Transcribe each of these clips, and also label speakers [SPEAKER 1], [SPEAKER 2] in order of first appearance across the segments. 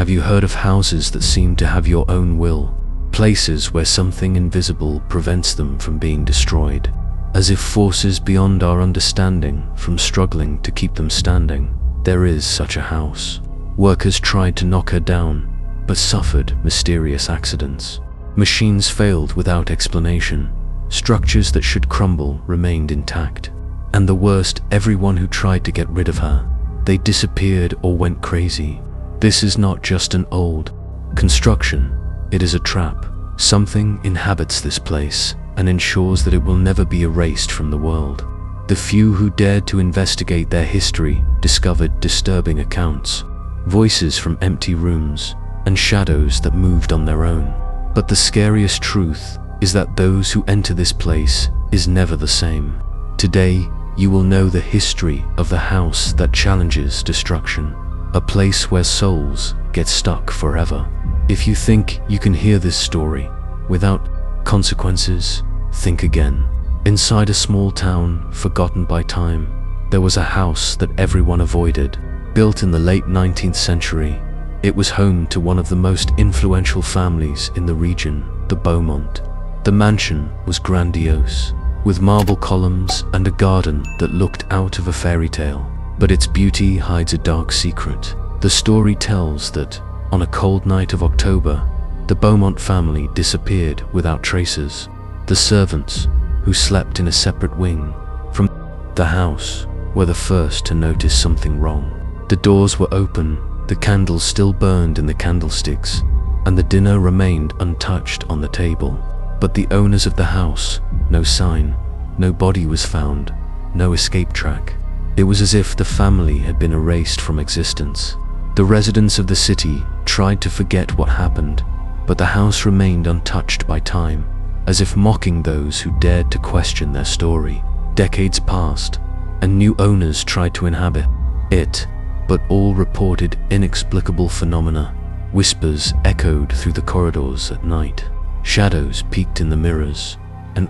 [SPEAKER 1] Have you heard of houses that seem to have your own will? Places where something invisible prevents them from being destroyed, as if forces beyond our understanding from struggling to keep them standing. There is such a house. Workers tried to knock her down, but suffered mysterious accidents. Machines failed without explanation. Structures that should crumble remained intact. And the worst, everyone who tried to get rid of her, they disappeared or went crazy. This is not just an old construction, it is a trap. Something inhabits this place and ensures that it will never be erased from the world. The few who dared to investigate their history discovered disturbing accounts, voices from empty rooms, and shadows that moved on their own. But the scariest truth is that those who enter this place is never the same. Today, you will know the history of the house that challenges destruction, a place where souls get stuck forever. If you think you can hear this story without consequences, think again. Inside a small town forgotten by time, there was a house that everyone avoided. Built in the late 19th century, it was home to one of the most influential families in the region, the Beaumont. The mansion was grandiose, with marble columns and a garden that looked out of a fairy tale. But its beauty hides a dark secret. The story tells that, on a cold night of October, the Beaumont family disappeared without traces. The servants, who slept in a separate wing from the house, were the first to notice something wrong. The doors were open, the candles still burned in the candlesticks, and the dinner remained untouched on the table. But the owners of the house, no sign, no body was found, no escape track. It was as if the family had been erased from existence. The residents of the city tried to forget what happened, but the house remained untouched by time, as if mocking those who dared to question their story. Decades passed, and new owners tried to inhabit it, but all reported inexplicable phenomena. Whispers echoed through the corridors at night. Shadows peeked in the mirrors, and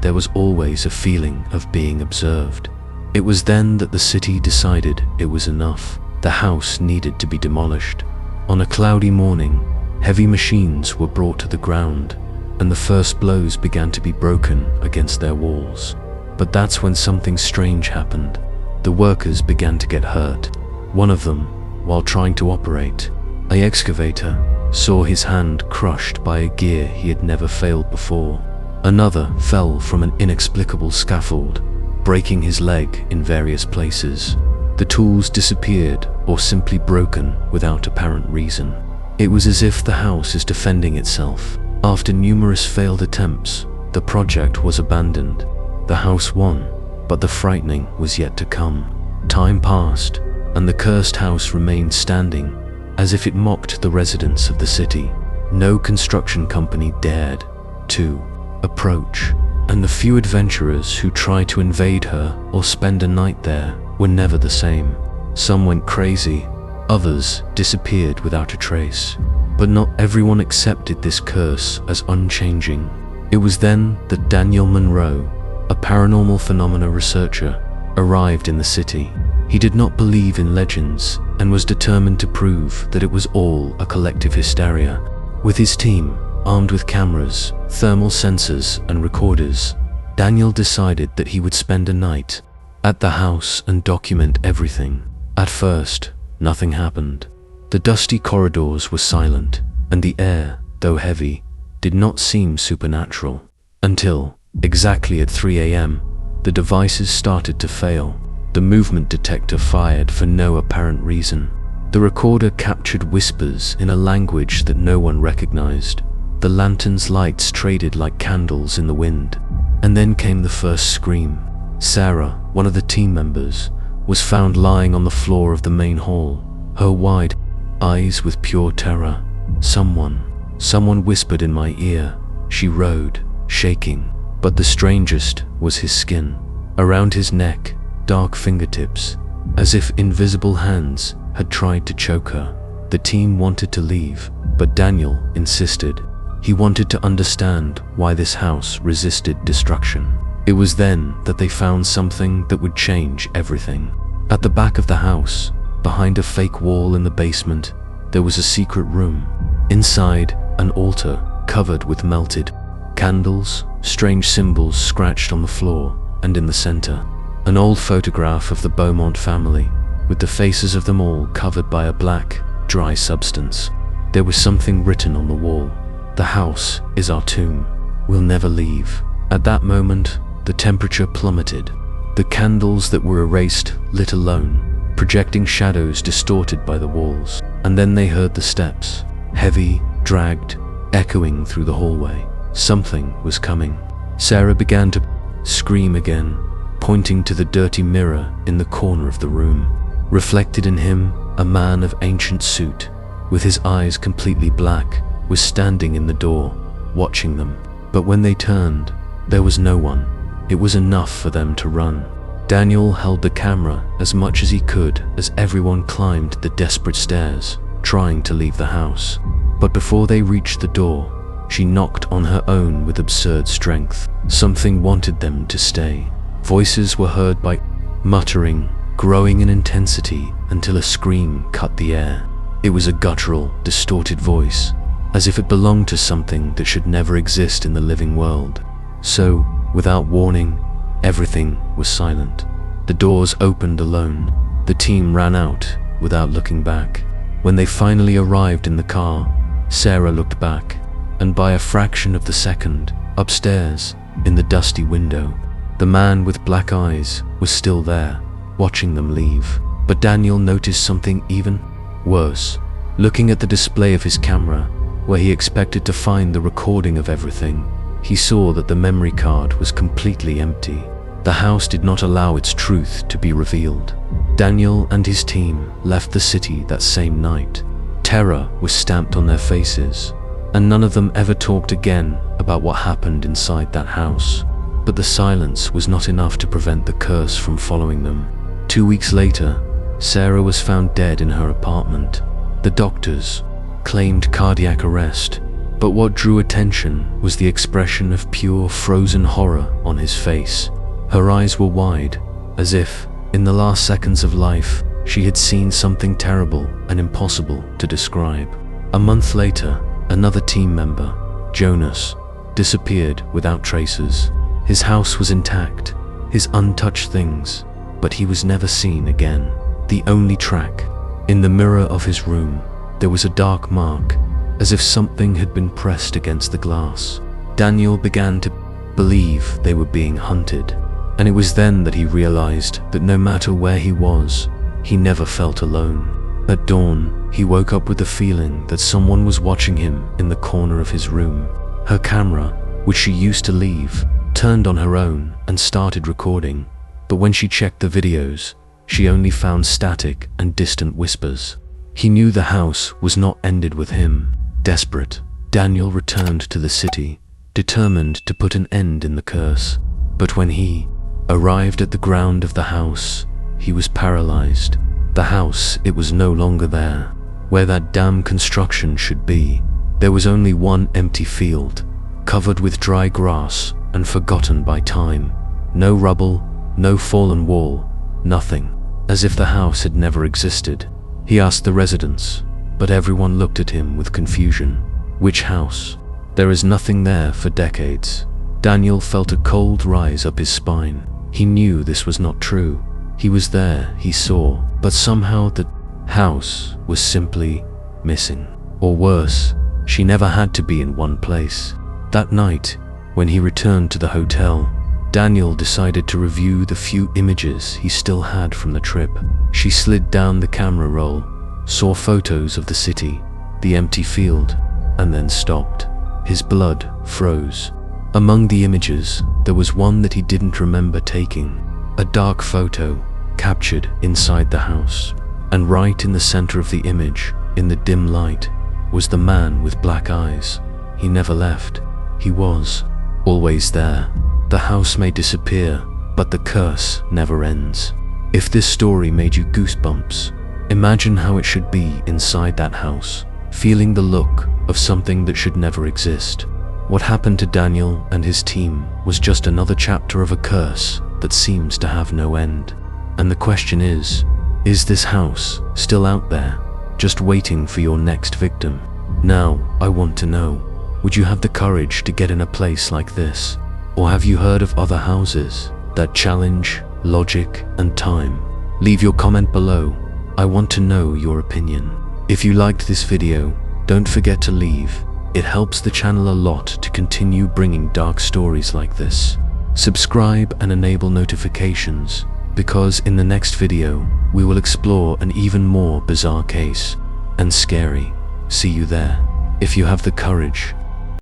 [SPEAKER 1] there was always a feeling of being observed. It was then that the city decided it was enough. The house needed to be demolished. On a cloudy morning, heavy machines were brought to the ground, and the first blows began to be broken against their walls. But that's when something strange happened. The workers began to get hurt. One of them, while trying to operate an excavator, saw his hand crushed by a gear he had never failed before. Another fell from an inexplicable scaffold, breaking his leg in various places. The tools disappeared or simply broken without apparent reason. It was as if the house is defending itself. After numerous failed attempts, the project was abandoned. The house won, but the frightening was yet to come. Time passed, and the cursed house remained standing, as if it mocked the residents of the city. No construction company dared to approach, and the few adventurers who tried to invade her or spend a night there were never the same. Some went crazy, others disappeared without a trace. But not everyone accepted this curse as unchanging. It was then that Daniel Monroe, a paranormal phenomena researcher, arrived in the city. He did not believe in legends and was determined to prove that it was all a collective hysteria. With his team, armed with cameras, thermal sensors, and recorders, Daniel decided that he would spend a night at the house and document everything. At first, nothing happened. The dusty corridors were silent, and the air, though heavy, did not seem supernatural. Until, exactly at 3 a.m., the devices started to fail. The movement detector fired for no apparent reason. The recorder captured whispers in a language that no one recognized. The lantern's lights traded like candles in the wind. And then came the first scream. Sarah, one of the team members, was found lying on the floor of the main hall, her wide eyes with pure terror. Someone whispered in my ear, she rode, shaking. But the strangest was his skin. Around his neck, dark fingertips, as if invisible hands had tried to choke her. The team wanted to leave, but Daniel insisted. He wanted to understand why this house resisted destruction. It was then that they found something that would change everything. At the back of the house, behind a fake wall in the basement, there was a secret room. Inside, an altar covered with melted candles, strange symbols scratched on the floor, and in the center, an old photograph of the Beaumont family, with the faces of them all covered by a black, dry substance. There was something written on the wall. "The house is our tomb. We'll never leave." At that moment, the temperature plummeted. The candles that were erased lit alone, projecting shadows distorted by the walls. And then they heard the steps, heavy, dragged, echoing through the hallway. Something was coming. Sarah began to scream again, pointing to the dirty mirror in the corner of the room. Reflected in him, a man of ancient suit, with his eyes completely black, was standing in the door, watching them. But when they turned, there was no one. It was enough for them to run. Daniel held the camera as much as he could as everyone climbed the desperate stairs, trying to leave the house. But before they reached the door, she knocked on her own with absurd strength. Something wanted them to stay. Voices were heard by muttering, growing in intensity until a scream cut the air. It was a guttural, distorted voice, as if it belonged to something that should never exist in the living world. So, without warning, everything was silent. The doors opened alone. The team ran out without looking back. When they finally arrived in the car, Sarah looked back, and by a fraction of the second, upstairs, in the dusty window, the man with black eyes was still there, watching them leave. But Daniel noticed something even worse. Looking at the display of his camera, where he expected to find the recording of everything, he saw that the memory card was completely empty. The house did not allow its truth to be revealed. Daniel and his team left the city that same night. Terror was stamped on their faces, and none of them ever talked again about what happened inside that house. But the silence was not enough to prevent the curse from following them. 2 weeks later, Sarah was found dead in her apartment. The doctors claimed cardiac arrest, but what drew attention was the expression of pure frozen horror on his face. Her eyes were wide, as if, in the last seconds of life, she had seen something terrible and impossible to describe. A month later, another team member, Jonas, disappeared without traces. His house was intact, his untouched things, but he was never seen again. The only track, in the mirror of his room, there was a dark mark, as if something had been pressed against the glass. Daniel began to believe they were being hunted, and it was then that he realized that no matter where he was, he never felt alone. At dawn, he woke up with the feeling that someone was watching him in the corner of his room. Her camera, which she used to leave, turned on her own and started recording, but when she checked the videos, she only found static and distant whispers. He knew the house was not ended with him. Desperate, Daniel returned to the city, determined to put an end in the curse. But when he arrived at the ground of the house, he was paralyzed. The house, it was no longer there. Where that damn construction should be, there was only one empty field, covered with dry grass and forgotten by time. No rubble, no fallen wall, nothing, as if the house had never existed. He asked the residents, but everyone looked at him with confusion. Which house? There is nothing there for decades. Daniel felt a cold rise up his spine. He knew this was not true. He was there, he saw, but somehow the house was simply missing. Or worse, she never had to be in one place. That night, when he returned to the hotel, Daniel decided to review the few images he still had from the trip. She slid down the camera roll, saw photos of the city, the empty field, and then stopped. His blood froze. Among the images, there was one that he didn't remember taking. A dark photo captured inside the house. And right in the center of the image, in the dim light, was the man with black eyes. He never left. He was always there. The house may disappear, but the curse never ends. If this story made you goosebumps, imagine how it should be inside that house, feeling the look of something that should never exist. What happened to Daniel and his team was just another chapter of a curse that seems to have no end. And the question is this house still out there, just waiting for your next victim. Now, I want to know, would you have the courage to get in a place like this? Or have you heard of other houses that challenge logic and time? Leave your comment below. I want to know your opinion. If you liked this video, don't forget to leave. It helps the channel a lot to continue bringing dark stories like this. Subscribe and enable notifications, because in the next video, we will explore an even more bizarre case and scary. See you there. If you have the courage,